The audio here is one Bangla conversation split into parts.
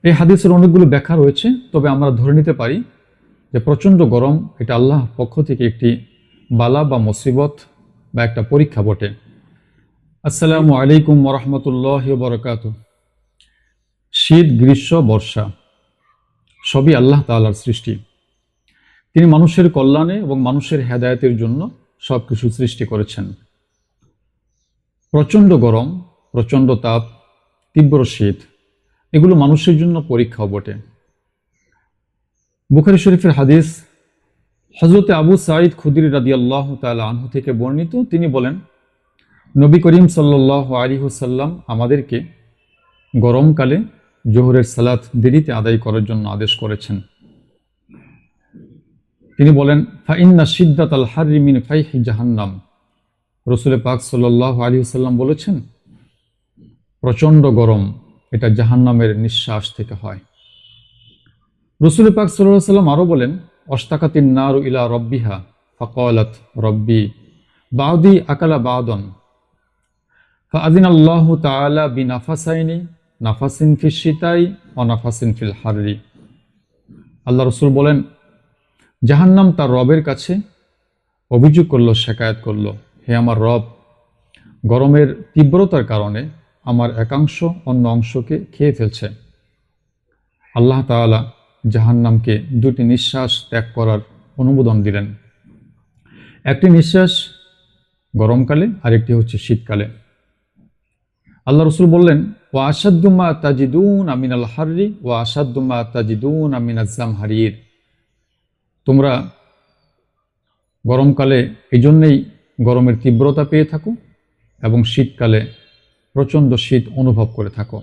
এই হাদিসের অনেকগুলো ব্যাখ্যা রয়েছে, তবে আমরা ধরে নিতে পারি যে প্রচণ্ড গরম এটা আল্লাহর পক্ষ থেকে একটি বালা বা মুসিবত বা একটা পরীক্ষা বটে। আসসালামু আলাইকুম ওরহমতুল্লাহি ওয়া বারাকাতুহু। শীত, গ্রীষ্ম, বর্ষা সবই আল্লাহ তাআলার সৃষ্টি। তিনি মানুষের কল্যাণে এবং মানুষের হেদায়েতের জন্য সবকিছু সৃষ্টি করেছেন। প্রচণ্ড গরম, প্রচণ্ড তাপ, তীব্র শীত এগুলো মানুষের জন্য পরীক্ষাও বটে। বুখারী শরীফের হাদিস, হযরত আবু সাঈদ খুদরি রাদিয়াল্লাহু তাআলা আনহু থেকে বর্ণিত, তিনি বলেন, নবী করিম সাল্লাল্লাহু আলাইহি ওয়াসাল্লাম আমাদেরকে গরমকালে জোহরের সালাত দেরিতে আদায় করার জন্য আদেশ করেছেন। তিনি বলেন, ফাইন্না শিদ্দাতাল হাররি মিন ফাইহি জাহান্নাম। রাসূল পাক সাল্লাল্লাহু আলাইহি ওয়াসাল্লাম বলেছেন, প্রচণ্ড গরম এটা জাহান্নামের নিঃশ্বাস থেকে হয়। রাসূল পাক সাল্লাল্লাহু আলাইহি ওয়াসাল্লাম আরও বলেন, অশতাকাতিন নারু ইলা রব্বিহা ফাকালাত রব্বি বাদি আকালা বাদন ফাআযিনাল্লাহু তাআলা বিনাফাসাইনি নাফাসিন ফিশ শিতাই ওয়া নাফাসিন ফিল হাররি। আল্লাহ রাসূল বলেন, জাহান্নাম তার রবের কাছে অভিযোগ করলো, শেকায়াত করলো, হে আমার রব, গরমের তীব্রতার কারণে আমার একাংশ অন্য অংশকে খেয়ে ফেলছে। আল্লাহ তাআলা জাহান্নামকে দুটি নিঃশ্বাস ত্যাগ করার অনুমোদন দিলেন। একটি নিঃশ্বাস গরমকালে, আরেকটি হচ্ছে শীতকালে। আল্লাহ রাসূল বললেন, ওয়া আশাদ্দু মা তাজিদুনা মিনাল হাররি ওয়া আশাদ্দু মা তাজিদুনা মিনাজ জামহারির। তোমরা গরমকালে এই জন্যেই গরমের তীব্রতা পেয়ে থাকো এবং শীতকালে প্রচণ্ড শীত অনুভব করে থাকো।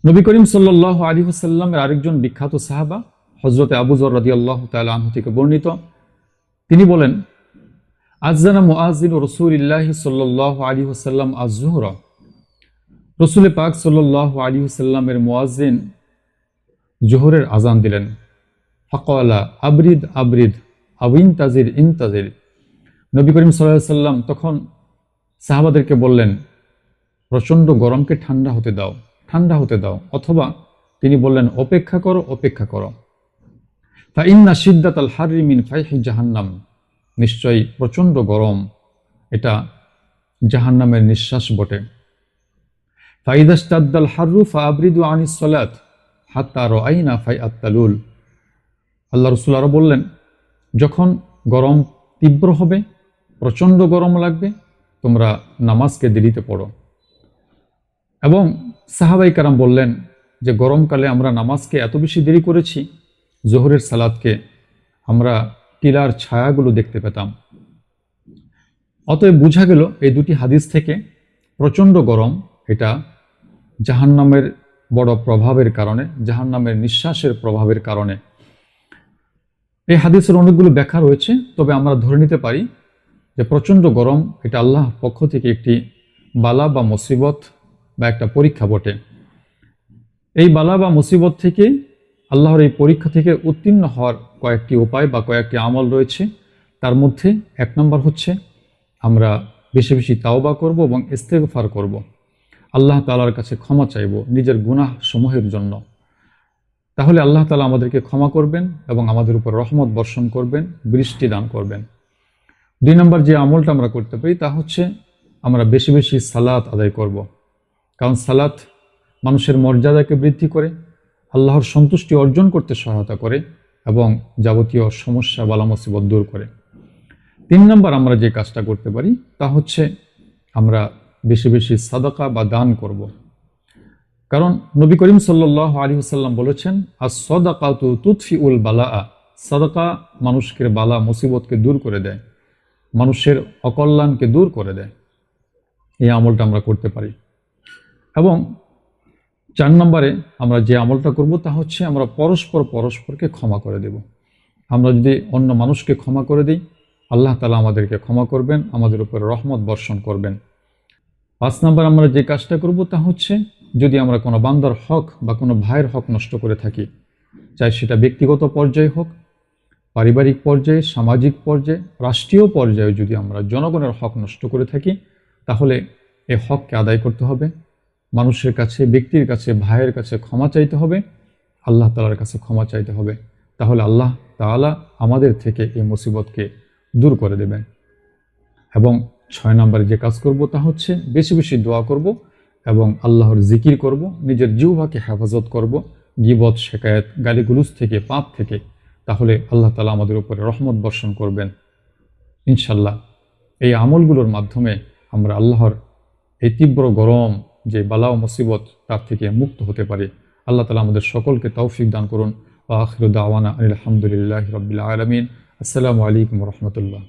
নবী করিম সাল্লাল্লাহু আলাইহি ওয়াসাল্লামের আরেকজন বিখ্যাত সাহাবা হযরত আবু যর রাদিয়াল্লাহু তাআলা আনহু থেকে বর্ণিত, তিনি বলেন, আযানা মুআযিনু রাসূলিল্লাহি সাল্লাল্লাহু আলাইহি ওয়াসাল্লাম আয-যুহরা। রাসূল পাক সাল্লাল্লাহু আলাইহি ওয়াসাল্লামের মুয়াজ্জিন জোহরের আযান দিলেন। ফাকালা আবরিদ আবরিদ আও ইনতাজির ইনতাজির। নবী করিম সাল্লাল্লাহু আলাইহি ওয়াসাল্লাম তখন সাহাবাদেরকে বললেন, প্রচণ্ড গরমকে ঠান্ডা হতে দাও, ঠান্ডা হতে দাও, অথবা তিনি বললেন, অপেক্ষা করো, অপেক্ষা করো। ফাইন্না শিদ্দাতাল হাররি মিন ফাইহি জাহান্নাম। নিশ্চয়ই প্রচণ্ড গরম এটা জাহান্নামের নিঃশ্বাস বটে। ফাইদাশতাদ্দাল হাররু ফাআবরিদু আনিস সালাত হাত্তা রাআইনা ফাইআত তালুল। আল্লাহ রাসূল আরও বললেন, যখন গরম তীব্র হবে, প্রচণ্ড গরম লাগবে, তোমরা নামাজকে দেরিতে পড়ো। এবং সাহাবাই কারাম বললেন যে গরমকালে আমরা নামাজকে এত বেশি দেরি করেছি, জোহরের সালাতকে আমরা টিলার ছায়াগুলো দেখতে পেতাম। অতএব বোঝা গেল এই দুটি হাদিস থেকে প্রচণ্ড গরম এটা জাহান্নামের বড় প্রভাবের কারণে, জাহান্নামের নিঃশ্বাসের প্রভাবের কারণে। এই হাদিসের অনেকগুলো ব্যাখ্যা রয়েছে, তবে আমরা ধরে নিতে পারি যে প্রচণ্ড গরম এটা আল্লাহর পক্ষ থেকে একটি বালা বা মুসিবত বা একটা পরীক্ষা বটে। এই বালা বা মুসিবত থেকে, আল্লাহর এই পরীক্ষা থেকে উত্তীর্ণ হওয়ার কয়েকটি উপায় বা কয়েকটি আমল রয়েছে। তার মধ্যে এক নম্বর হচ্ছে আমরা বেশি বেশি তাওবা করব এবং ইস্তেগফার করব, আল্লাহ তাআলার কাছে ক্ষমা চাইব নিজের গুনাহ সমূহের জন্য। তাহলে আল্লাহ তাআলা আমাদেরকে ক্ষমা করবেন এবং আমাদের উপর রহমত বর্ষণ করবেন, বৃষ্টি দান করবেন। দুই নম্বর যে আমলটা আমরা করতে পারি তা হচ্ছে আমরা বেশি বেশি সালাত আদায় করব, কারণ সালাত মানুষের মর্যাদাকে বৃদ্ধি করে, আল্লাহর সন্তুষ্টি অর্জন করতে সহায়তা করে এবং যাবতীয় সমস্যা বালা মুসিবত দূর করে। তিন নম্বর আমরা যে কাজটা করতে পারি তা হচ্ছে আমরা বেশি বেশি সাদাকা বা দান করব, কারণ নবী করিম সাল্লাল্লাহু আলাইহি ওয়াসাল্লাম বলেছেন, আস-সাদাকাতু তুতফিউল বালাআ। সাদাকা মানুষকে বালা মুসিবতকে দূর করে দেয়, মানুষের অকল্যাণকে দূর করে দেয়। এই আমলটা আমরা করতে পারি। এবং চার নম্বরে আমরা যে আমলটা করব তা হচ্ছে আমরা পরস্পরকে ক্ষমা করে দেব। আমরা যদি অন্য মানুষকে ক্ষমা করে দিই, আল্লাহ তাআলা আমাদেরকে ক্ষমা করবেন, আমাদের উপর রহমত বর্ষণ করবেন। পাঁচ নম্বর আমরা যে কাজটা করব তা হচ্ছে যদি আমরা কোনো বান্দার হক বা কোনো ভাইয়ের হক নষ্ট করে থাকি, চাই সেটা ব্যক্তিগত পর্যায়ে হোক, পারিবারিক পর্যায়ে, সামাজিক পর্যায়ে, রাষ্ট্রীয় পর্যায়ে যদি আমরা জনগণের হক নষ্ট করে থাকি, তাহলে এই হককে আদায় করতে হবে, মানুষের কাছে, ব্যক্তির কাছে, ভাইয়ের কাছে ক্ষমা চাইতে হবে, আল্লাহ তাআলার কাছে ক্ষমা চাইতে হবে। তাহলে আল্লাহ তাআলা আমাদের থেকে এই মুসিবতকে দূর করে দেবেন। এবং 6 নম্বরে যে কাজ করব তা হচ্ছে বেশি বেশি দোয়া করব এবং আল্লাহর জিকির করব, নিজের জিহ্বাকে হেফাজত করব গীবত, শিকায়াত, গালিগুলোজ থেকে, পাপ থেকে। তাহলে আল্লাহ তাআলা আমাদের উপরে রহমত বর্ষণ করবেন ইনশাল্লাহ। এই আমলগুলোর মাধ্যমে আমরা আল্লাহর এই তীব্র গরম যে বালা ও মুসিবত তার থেকে মুক্ত হতে পারি। আল্লাহ তাআলা আমাদের সকলকে তৌফিক দান করুন। ওয়া আখিরু দাওয়ানা আলহামদুলিল্লাহি রাব্বিল আলামিন। আসসালামু আলাইকুম ওয়া রাহমাতুল্লাহ।